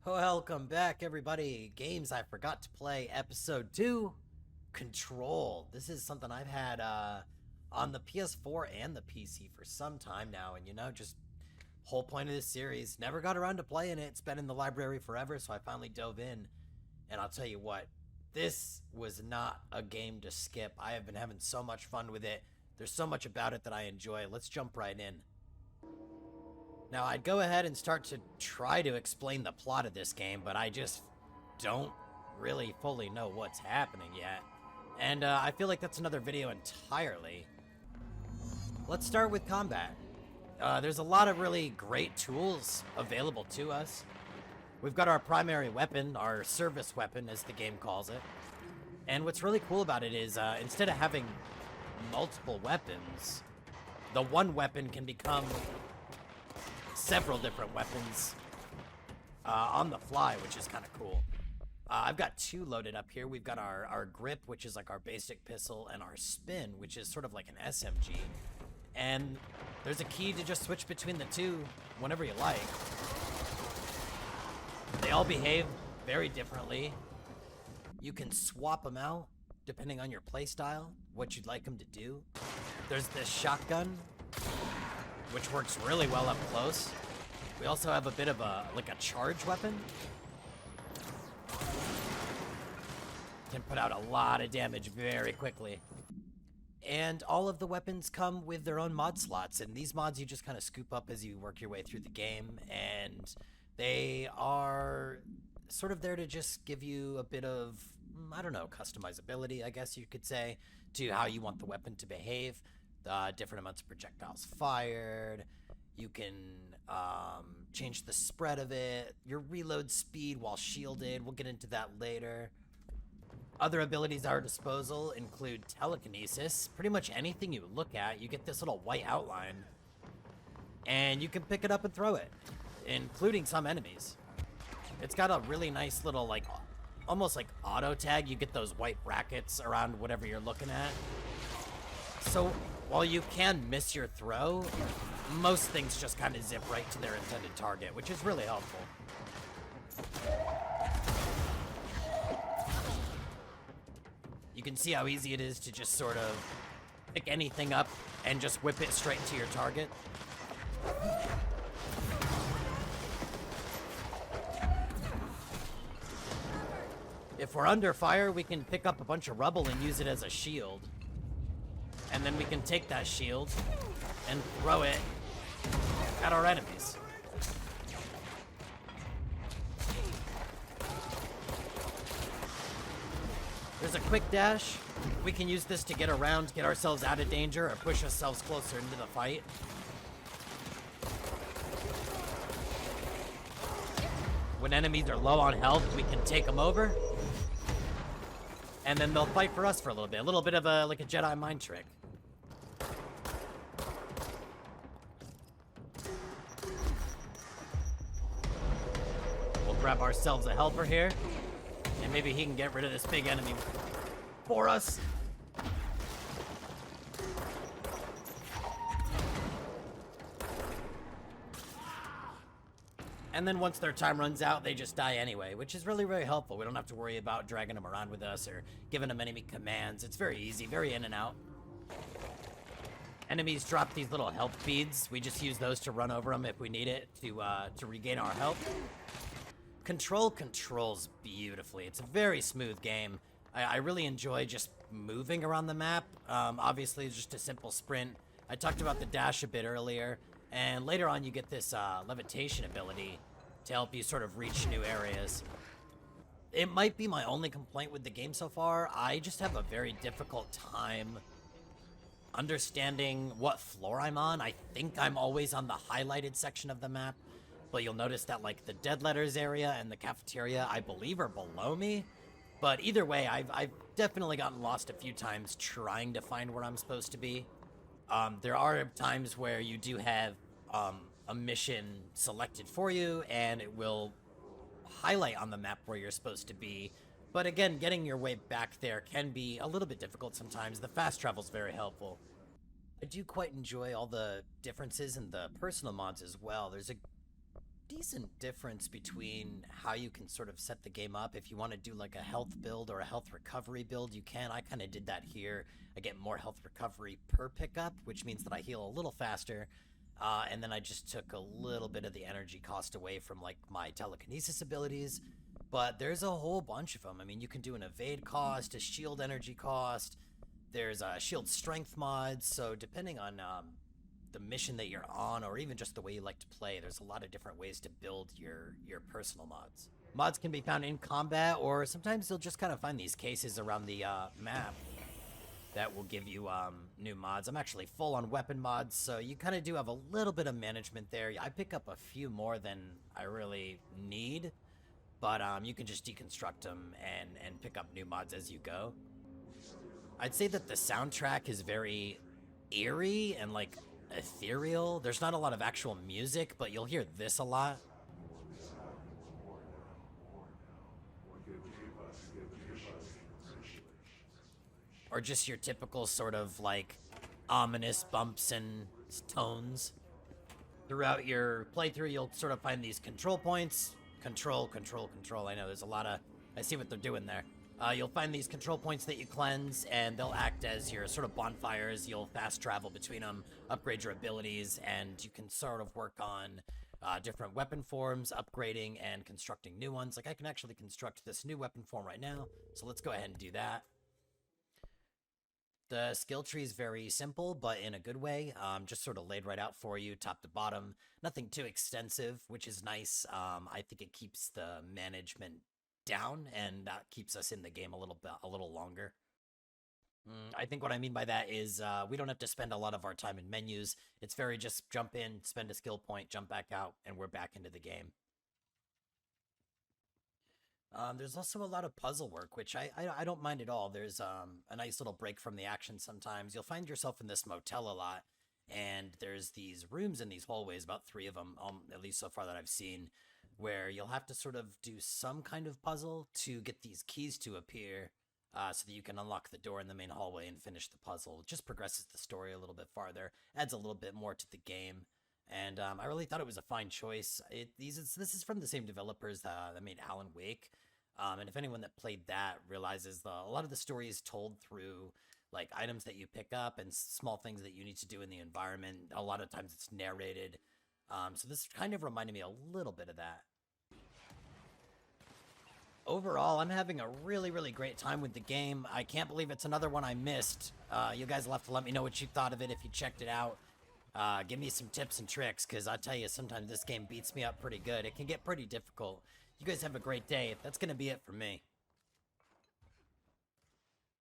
Welcome back, everybody. Games I Forgot to Play, Episode 2, Control. This is something I've had on the PS4 and the PC for some time now, and just whole point of this series. Never got around to playing it. It's been in the library forever, so I finally dove in, and I'll tell you what, this was not a game to skip. I have been having so much fun with it. There's so much about it that I enjoy. Let's jump right in. Now, I'd go ahead and start to try to explain the plot of this game, but I just don't really fully know what's happening yet. And I feel like that's another video entirely. Let's start with combat. There's a lot of really great tools available to us. We've got our primary weapon, our service weapon, as the game calls it. And what's really cool about it is instead of having multiple weapons, the one weapon can become several different weapons on the fly, which is kind of cool. I've got two loaded up here. We've got our grip, which is like our basic pistol, and our spin, which is sort of like an SMG. And there's a key to just switch between the two whenever you like. They all behave very differently. You can swap them out depending on your playstyle, what you'd like them to do. There's this shotgun, which works really well up close. We also have a bit of a charge weapon. Can put out a lot of damage very quickly. And all of the weapons come with their own mod slots, and these mods you just kind of scoop up as you work your way through the game, and they are sort of there to just give you a bit of, I don't know, customizability, I guess you could say, to how you want the weapon to behave. Different amounts of projectiles fired. You can change the spread of it, your reload speed while shielded. We'll get into that later. Other abilities at our disposal include telekinesis. Pretty much anything you look at, you get this little white outline, and you can pick it up and throw it, including some enemies. It's got a really nice little, almost like auto tag. You get those white brackets around whatever you're looking at. So while you can miss your throw, most things just kind of zip right to their intended target, which is really helpful. You can see how easy it is to just sort of pick anything up and just whip it straight to your target. If we're under fire, we can pick up a bunch of rubble and use it as a shield. And then we can take that shield and throw it at our enemies. There's a quick dash. We can use this to get around, get ourselves out of danger, or push ourselves closer into the fight. When enemies are low on health, we can take them over. And then they'll fight for us for a little bit. A little bit of a Jedi mind trick. We'll grab ourselves a helper here. And maybe he can get rid of this big enemy for us. And then once their time runs out, they just die anyway, which is really, really helpful. We don't have to worry about dragging them around with us or giving them enemy commands. It's very easy, very in and out. Enemies drop these little health beads. We just use those to run over them if we need it to regain our health. Control controls beautifully. It's a very smooth game. I really enjoy just moving around the map. Obviously, it's just a simple sprint. I talked about the dash a bit earlier. And later on, you get this levitation ability to help you sort of reach new areas. It might be my only complaint with the game so far. I just have a very difficult time understanding what floor I'm on. I think I'm always on the highlighted section of the map, but you'll notice that the dead letters area and the cafeteria, I believe, are below me. But either way, I've definitely gotten lost a few times trying to find where I'm supposed to be. There are times where you do have a mission selected for you, and it will highlight on the map where you're supposed to be. But again, getting your way back there can be a little bit difficult sometimes. The fast travel is very helpful. I do quite enjoy all the differences in the personal mods as well. There's a decent difference between how you can sort of set the game up. If you want to do like a health build or a health recovery build, you can. I kind of did that here. I get more health recovery per pickup, which means that I heal a little faster. And then I just took a little bit of the energy cost away from like my telekinesis abilities. But there's a whole bunch of them. I mean, you can do an evade cost, a shield energy cost. There's shield strength mods. So depending on the mission that you're on, or even just the way you like to play, there's a lot of different ways to build your personal mods. Mods can be found in combat, or sometimes you'll just kind of find these cases around the map that will give you new mods. I'm actually full on weapon mods, so you kind of do have a little bit of management there. I pick up a few more than I really need, but you can just deconstruct them and pick up new mods as you go. I'd say that the soundtrack is very eerie and like ethereal. There's not a lot of actual music, but you'll hear this a lot. Or just your typical sort of like ominous bumps and tones. Throughout your playthrough, you'll sort of find these control points. Control, control, control. I know there's a lot of... I see what they're doing there. You'll find these control points that you cleanse, and they'll act as your sort of bonfires. You'll fast travel between them, upgrade your abilities, and you can sort of work on different weapon forms, upgrading and constructing new ones. Like I can actually construct this new weapon form right now, so let's go ahead and do that. The skill tree is very simple, but in a good way. Just sort of laid right out for you, top to bottom. Nothing too extensive, which is nice. I think it keeps the management down, and that keeps us in the game a little longer. I think what I mean by that is we don't have to spend a lot of our time in menus. It's very just jump in, spend a skill point, jump back out, and we're back into the game. There's also a lot of puzzle work, which I don't mind at all. There's a nice little break from the action sometimes. You'll find yourself in this motel a lot, and there's these rooms in these hallways, about 3 of them, at least so far that I've seen, where you'll have to sort of do some kind of puzzle to get these keys to appear, so that you can unlock the door in the main hallway and finish the puzzle. It just progresses the story a little bit farther, adds a little bit more to the game. And I really thought it was a fine choice. This is from the same developers that made Alan Wake. And if anyone that played that realizes a lot of the story is told through like items that you pick up and small things that you need to do in the environment. A lot of times it's narrated. So this kind of reminded me a little bit of that. Overall, I'm having a really, really great time with the game. I can't believe it's another one I missed. You guys will have to let me know what you thought of it if you checked it out. Give me some tips and tricks, because I tell you, sometimes this game beats me up pretty good. It can get pretty difficult. You guys have a great day. That's going to be it for me.